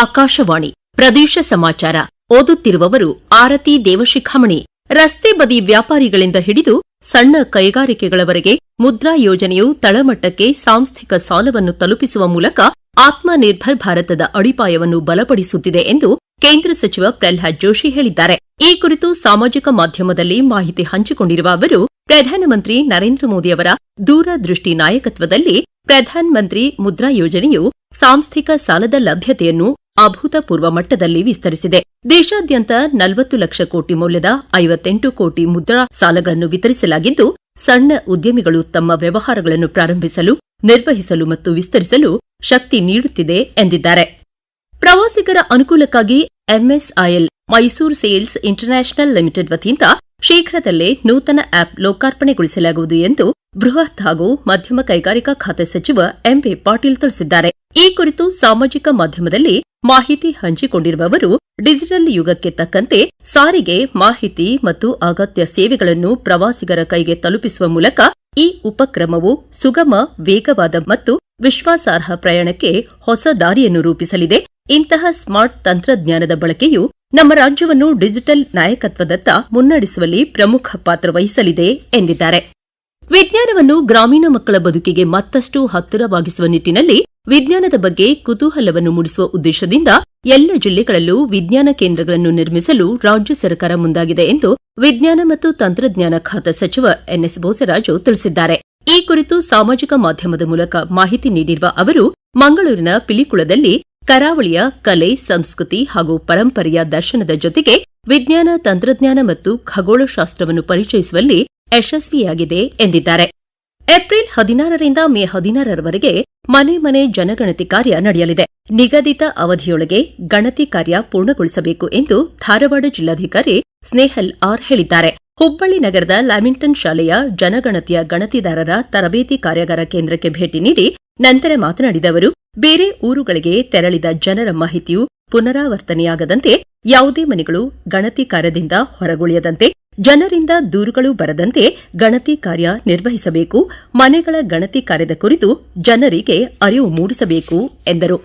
ಆಕಾಶವಾಣಿ ಪ್ರದೇಶ ಸಮಾಚಾರ ಓದುತ್ತಿರುವವರು ಆರತಿ ದೇವಶಿಖಾಮಣಿ. ರಸ್ತೆ ಬದಿ ವ್ಯಾಪಾರಿಗಳಿಂದ ಹಿಡಿದು ಸಣ್ಣ ಕೈಗಾರಿಕೆಗಳವರೆಗೆ ಮುದ್ರಾ ಯೋಜನೆಯು ತಳಮಟ್ಟಕ್ಕೆ ಸಾಂಸ್ಥಿಕ ಸಾಲವನ್ನು ತಲುಪಿಸುವ ಮೂಲಕ ಆತ್ಮನಿರ್ಭರ್ ಭಾರತದ ಅಡಿಪಾಯವನ್ನು ಬಲಪಡಿಸುತ್ತಿದೆ ಎಂದು ಕೇಂದ್ರ ಸಚಿವ ಪ್ರಹ್ಲಾದ್ ಜೋಶಿ ಹೇಳಿದ್ದಾರೆ. ಈ ಕುರಿತು ಸಾಮಾಜಿಕ ಮಾಧ್ಯಮದಲ್ಲಿ ಮಾಹಿತಿ ಹಂಚಿಕೊಂಡಿರುವ ಅವರು, ಪ್ರಧಾನಮಂತ್ರಿ ನರೇಂದ್ರ ಮೋದಿಯವರ ದೂರದೃಷ್ಟಿ ನಾಯಕತ್ವದಲ್ಲಿ ಪ್ರಧಾನಮಂತ್ರಿ ಮುದ್ರಾ ಯೋಜನೆಯು ಸಾಂಸ್ಥಿಕ ಸಾಲದ ಲಭ್ಯತೆಯನ್ನು ಅಭೂತಪೂರ್ವ ಮಟ್ಟದಲ್ಲಿ ವಿಸ್ತರಿಸಿದೆ. ದೇಶಾದ್ಯಂತ 40 ಲಕ್ಷ ಕೋಟಿ ಮೌಲ್ಯದ 58 ಕೋಟಿ ಮುದ್ರಾ ಸಾಲಗಳನ್ನು ವಿತರಿಸಲಾಗಿದ್ದು, ಸಣ್ಣ ಉದ್ಯಮಿಗಳು ತಮ್ಮ ವ್ಯವಹಾರಗಳನ್ನು ಪ್ರಾರಂಭಿಸಲು, ನಿರ್ವಹಿಸಲು ಮತ್ತು ವಿಸ್ತರಿಸಲು ಶಕ್ತಿ ನೀಡುತ್ತಿದೆ ಎಂದಿದ್ದಾರೆ. ಪ್ರವಾಸಿಗರ ಅನುಕೂಲಕ್ಕಾಗಿ MSIL Mysuru sales international limited ವತಿಯಿಂದ ಶೀಘ್ರದಲ್ಲೇ ನೂತನ ಆಪ್ ಲೋಕಾರ್ಪಣೆಗೊಳಿಸಲಾಗುವುದು ಎಂದು ಬೃಹತ್ ಹಾಗೂ ಮಧ್ಯಮ ಕೈಗಾರಿಕಾ ಖಾತೆ ಸಚಿವ ಎಂಬಿ ಪಾಟೀಲ್ ತಿಳಿಸಿದ್ದಾರೆ. ಈ ಕುರಿತು ಸಾಮಾಜಿಕ ಮಾಧ್ಯಮದಲ್ಲಿ ಮಾಹಿತಿ ಹಂಚಿಕೊಂಡಿರುವ ಅವರು, ಡಿಜಿಟಲ್ ಯುಗಕ್ಕೆ ತಕ್ಕಂತೆ ಸಾರಿಗೆ, ಮಾಹಿತಿ ಮತ್ತು ಅಗತ್ಯ ಸೇವೆಗಳನ್ನು ಪ್ರವಾಸಿಗರ ಕೈಗೆ ತಲುಪಿಸುವ ಮೂಲಕ ಈ ಉಪಕ್ರಮವು ಸುಗಮ, ವೇಗವಾದ ಮತ್ತು ವಿಶ್ವಾಸಾರ್ಹ ಪ್ರಯಾಣಕ್ಕೆ ಹೊಸ ದಾರಿಯನ್ನು ರೂಪಿಸಲಿದೆ. ಇಂತಹ ಸ್ಮಾರ್ಟ್ ತಂತ್ರಜ್ಞಾನದ ಬಳಕೆಯು ನಮ್ಮ ರಾಜ್ಯವನ್ನು ಡಿಜಿಟಲ್ ನಾಯಕತ್ವದತ್ತ ಮುನ್ನಡೆಸುವಲ್ಲಿ ಪ್ರಮುಖ ಪಾತ್ರ ವಹಿಸಲಿದೆ ಎಂದಿದ್ದಾರೆ. ವಿಜ್ಞಾನವನ್ನು ಗ್ರಾಮೀಣ ಮಕ್ಕಳ ಬದುಕಿಗೆ ಮತ್ತಷ್ಟು ಹತ್ತಿರವಾಗಿಸುವ ನಿಟ್ಟಿನಲ್ಲಿ ವಿಜ್ಞಾನದ ಬಗ್ಗೆ ಕುತೂಹಲವನ್ನು ಮೂಡಿಸುವ ಉದ್ದೇಶದಿಂದ ಎಲ್ಲ ಜಿಲ್ಲೆಗಳಲ್ಲೂ ವಿಜ್ಞಾನ ಕೇಂದ್ರಗಳನ್ನು ನಿರ್ಮಿಸಲು ರಾಜ್ಯ ಸರ್ಕಾರ ಮುಂದಾಗಿದೆ ಎಂದು ವಿಜ್ಞಾನ ಮತ್ತು ತಂತ್ರಜ್ಞಾನ ಖಾತೆ ಸಚಿವ ಎನ್ಎಸ್ ಬೋಸರಾಜು ತಿಳಿಸಿದ್ದಾರೆ. ಈ ಕುರಿತು ಸಾಮಾಜಿಕ ಮಾಧ್ಯಮದ ಮೂಲಕ ಮಾಹಿತಿ ನೀಡಿರುವ ಅವರು, ಮಂಗಳೂರಿನ ಪಿಲಿಕುಳದಲ್ಲಿ ಕರಾವಳಿಯ ಕಲೆ, ಸಂಸ್ಕೃತಿ ಹಾಗೂ ಪರಂಪರೆಯ ದರ್ಶನದ ಜೊತೆಗೆ ವಿಜ್ಞಾನ, ತಂತ್ರಜ್ಞಾನ ಮತ್ತು ಖಗೋಳಶಾಸ್ತ್ರವನ್ನು ಪರಿಚಯಿಸುವಲ್ಲಿ ಯಶಸ್ವಿಯಾಗಿದೆ ಎಂದಿದ್ದಾರೆ. ಏಪ್ರಿಲ್ 16ರಿಂದ ಮೇ 16ರವರೆಗೆ ಮನೆ ಮನೆ ಜನಗಣತಿ ಕಾರ್ಯ ನಡೆಯಲಿದೆ. ನಿಗದಿತ ಅವಧಿಯೊಳಗೆ ಗಣತಿ ಕಾರ್ಯ ಪೂರ್ಣಗೊಳಿಸಬೇಕು ಎಂದು ಧಾರವಾಡ ಜಿಲ್ಲಾಧಿಕಾರಿ ಸ್ನೇಹಲ್ ಆರ್ ಹೇಳಿದ್ದಾರೆ. ಹುಬ್ಬಳ್ಳಿ ನಗರದ ಲ್ಯಾಮಿಂಗ್ಟನ್ ಶಾಲೆಯ ಜನಗಣತಿಯ ಗಣತಿದಾರರ ತರಬೇತಿ ಕಾರ್ಯಾಗಾರ ಕೇಂದ್ರಕ್ಕೆ ಭೇಟಿ ನೀಡಿ ನಂತರ ಮಾತನಾಡಿದ ಅವರು, ಬೇರೆ ಊರುಗಳಿಗೆ ತೆರಳಿದ ಜನರ ಮಾಹಿತಿಯು ಪುನರಾವರ್ತನೆಯಾಗದಂತೆ, ಯಾವುದೇ ಮನೆಗಳು ಗಣತಿ ಕಾರ್ಯದಿಂದ ಹೊರಗುಳಿಯದಂತೆ, ಜನರಿಂದ ದೂರುಗಳು ಬರದಂತೆ ಗಣತಿ ಕಾರ್ಯ ನಿರ್ವಹಿಸಬೇಕು. ಮನೆಗಳ ಗಣತಿ ಕಾರ್ಯದ ಕುರಿತು ಜನರಿಗೆ ಅರಿವು ಮೂಡಿಸಬೇಕು ಎಂದರು.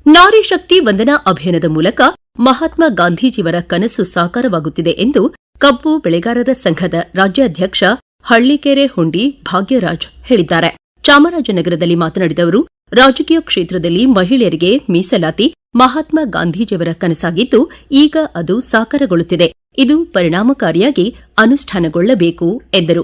ನಾರಿ ಶಕ್ತಿ ವಂದನಾ ಅಭಿಯಾನದ ಮೂಲಕ ಮಹಾತ್ಮ ಗಾಂಧೀಜಿಯವರ ಕನಸು ಸಾಕಾರವಾಗುತ್ತಿದೆ ಎಂದು ಕಬ್ಬು ಬೆಳೆಗಾರರ ಸಂಘದ ರಾಜ್ಯಾಧ್ಯಕ್ಷ ಹಳ್ಳಿಕೆರೆ ಹುಂಡಿ ಭಾಗ್ಯರಾಜ್ ಹೇಳಿದ್ದಾರೆ. ಚಾಮರಾಜನಗರದಲ್ಲಿ ಮಾತನಾಡಿದ ಅವರು, ರಾಜಕೀಯ ಕ್ಷೇತ್ರದಲ್ಲಿ ಮಹಿಳೆಯರಿಗೆ ಮೀಸಲಾತಿ ಮಹಾತ್ಮ ಗಾಂಧೀಜಿಯವರ ಕನಸಾಗಿದ್ದು, ಈಗ ಅದು ಸಾಕಾರಗೊಳ್ಳುತ್ತಿದೆ. ಇದು ಪರಿಣಾಮಕಾರಿಯಾಗಿ ಅನುಷ್ಠಾನಗೊಳ್ಳಬೇಕು ಎಂದರು.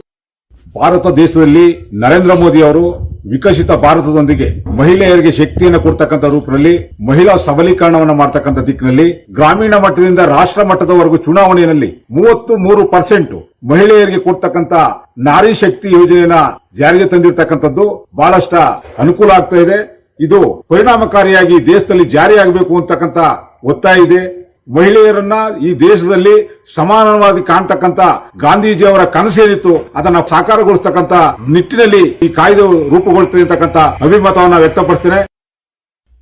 ಭಾರತ ದೇಶದಲ್ಲಿ ನರೇಂದ್ರ ಮೋದಿ ಅವರು ವಿಕಸಿತ ಭಾರತದೊಂದಿಗೆ ಮಹಿಳೆಯರಿಗೆ ಶಕ್ತಿಯನ್ನು ಕೊಡ್ತಕ್ಕಂಥ ರೂಪದಲ್ಲಿ ಮಹಿಳಾ ಸಬಲೀಕರಣವನ್ನು ಮಾಡತಕ್ಕಂಥ ದಿಕ್ಕಿನಲ್ಲಿ ಗ್ರಾಮೀಣ ಮಟ್ಟದಿಂದ ರಾಷ್ಟ್ರ ಮಟ್ಟದವರೆಗೂ ಚುನಾವಣೆಯಲ್ಲಿ 33% ಮಹಿಳೆಯರಿಗೆ ಕೊಡ್ತಕ್ಕಂಥ ನಾರಿ ಶಕ್ತಿ ಯೋಜನೆಯನ್ನ ಜಾರಿಗೆ ತಂದಿರತಕ್ಕಂಥದ್ದು ಬಹಳಷ್ಟ ಅನುಕೂಲ ಆಗ್ತಾ ಇದೆ. ಇದು ಪರಿಣಾಮಕಾರಿಯಾಗಿ ದೇಶದಲ್ಲಿ ಜಾರಿಯಾಗಬೇಕು ಅಂತಕ್ಕಂಥ ಒತ್ತಾಯ ಇದೆ. ಮಹಿಳೆಯರನ್ನ ಈ ದೇಶದಲ್ಲಿ ಸಮಾನವಾಗಿ ಕಾಣ್ತಕ್ಕಂಥ ಗಾಂಧೀಜಿಯವರ ಕನಸೇನಿತ್ತು ಅದನ್ನ ಸಾಕಾರಗೊಳಿಸತಕ್ಕಂಥ ನಿಟ್ಟಿನಲ್ಲಿ ಈ ಕಾಯ್ದೆ ರೂಪುಗೊಳ್ಳುತ್ತದೆ ಅಂತಕ್ಕಂಥ ಅಭಿಮತವನ್ನು ವ್ಯಕ್ತಪಡಿಸ್ತೇನೆ.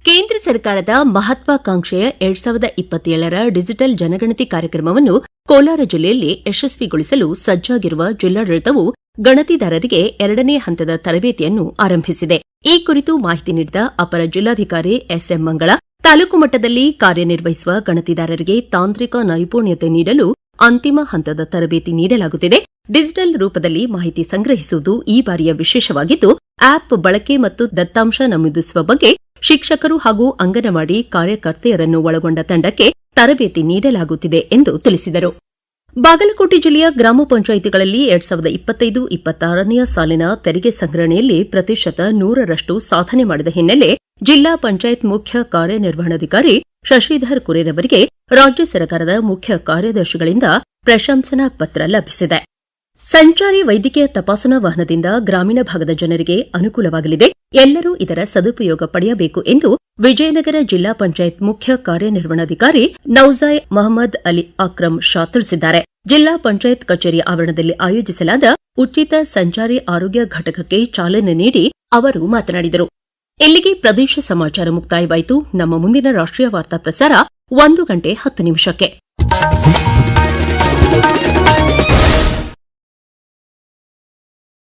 ಕೇಂದ್ರ ಸರ್ಕಾರದ ಮಹತ್ವಾಕಾಂಕ್ಷೆಯ 2027ರ ಡಿಜಿಟಲ್ ಜನಗಣತಿ ಕಾರ್ಯಕ್ರಮವನ್ನು ಕೋಲಾರ ಜಿಲ್ಲೆಯಲ್ಲಿ ಯಶಸ್ವಿಗೊಳಿಸಲು ಸಜ್ಜಾಗಿರುವ ಜಿಲ್ಲಾಡಳಿತವು ಗಣತಿದಾರರಿಗೆ 2ನೇ ಹಂತದ ತರಬೇತಿಯನ್ನು ಆರಂಭಿಸಿದೆ. ಈ ಕುರಿತು ಮಾಹಿತಿ ನೀಡಿದ ಅಪರ ಜಿಲ್ಲಾಧಿಕಾರಿ ಎಸ್ಎಂ ಮಂಗಳ, ತಾಲೂಕು ಮಟ್ಟದಲ್ಲಿ ಕಾರ್ಯನಿರ್ವಹಿಸುವ ಗಣತಿದಾರರಿಗೆ ತಾಂತ್ರಿಕ ನೈಪುಣ್ಯತೆ ನೀಡಲು ಅಂತಿಮ ಹಂತದ ತರಬೇತಿ ನೀಡಲಾಗುತ್ತಿದೆ. ಡಿಜಿಟಲ್ ರೂಪದಲ್ಲಿ ಮಾಹಿತಿ ಸಂಗ್ರಹಿಸುವುದು ಈ ಬಾರಿಯ ವಿಶೇಷವಾಗಿದ್ದು, ಆಪ್ ಬಳಕೆ ಮತ್ತು ದತ್ತಾಂಶ ನಮೂದಿಸುವ ಬಗ್ಗೆ ಶಿಕ್ಷಕರು ಹಾಗೂ ಅಂಗನವಾಡಿ ಕಾರ್ಯಕರ್ತೆಯರನ್ನು ಒಳಗೊಂಡ ತಂಡಕ್ಕೆ ತರಬೇತಿ ನೀಡಲಾಗುತ್ತಿದೆ ಎಂದು ತಿಳಿಸಿದರು. ಬಾಗಲಕೋಟೆ ಜಿಲ್ಲೆಯ ಗ್ರಾಮ ಪಂಚಾಯಿತಿಗಳಲ್ಲಿ 2025-26ನೇ ಸಾಲಿನ ತೆರಿಗೆ ಸಂಗ್ರಹಣೆಯಲ್ಲಿ ಪ್ರತಿಶತ 100ರಷ್ಟು ಸಾಧನೆ ಮಾಡಿದ ಹಿನ್ನೆಲೆ ಜಿಲ್ಲಾ ಪಂಚಾಯತ್ ಮುಖ್ಯ ಕಾರ್ಯನಿರ್ವಹಣಾಧಿಕಾರಿ ಶಶಿಧರ್ ಕುರೇರ್ ಅವರಿಗೆ ರಾಜ್ಯ ಸರ್ಕಾರದ ಮುಖ್ಯ ಕಾರ್ಯದರ್ಶಿಗಳಿಂದ ಪ್ರಶಂಸನಾ ಪತ್ರ ಲಭಿಸಿದೆ. ಸಂಚಾರಿ ವೈದ್ಯಕೀಯ ತಪಾಸಣಾ ವಾಹನದಿಂದ ಗ್ರಾಮೀಣ ಭಾಗದ ಜನರಿಗೆ ಅನುಕೂಲವಾಗಲಿದೆ. ಎಲ್ಲರೂ ಇದರ ಸದುಪಯೋಗ ಪಡೆಯಬೇಕು ಎಂದು ವಿಜಯನಗರ ಜಿಲ್ಲಾ ಪಂಚಾಯತ್ ಮುಖ್ಯ ಕಾರ್ಯನಿರ್ವಹಣಾಧಿಕಾರಿ ನೌಜಾಯ್ ಮೊಹಮ್ಮದ್ ಅಲಿ ಅಕ್ರಮ್ ಶಾ ತಿಳಿಸಿದ್ದಾರೆ. ಜಿಲ್ಲಾ ಪಂಚಾಯತ್ ಕಚೇರಿ ಆವರಣದಲ್ಲಿ ಆಯೋಜಿಸಲಾದ ಉಚಿತ ಸಂಚಾರಿ ಆರೋಗ್ಯ ಘಟಕಕ್ಕೆ ಚಾಲನೆ ನೀಡಿ ಅವರು ಮಾತನಾಡಿದರು. ಇಲ್ಲಿಗೆ ಪ್ರದೇಶ ಸಮಾಚಾರ ಮುಕ್ತಾಯವಾಯಿತು. ನಮ್ಮ ಮುಂದಿನ ರಾಷ್ಟ್ರೀಯ ವಾರ್ತಾ ಪ್ರಸಾರ 1:10 PM.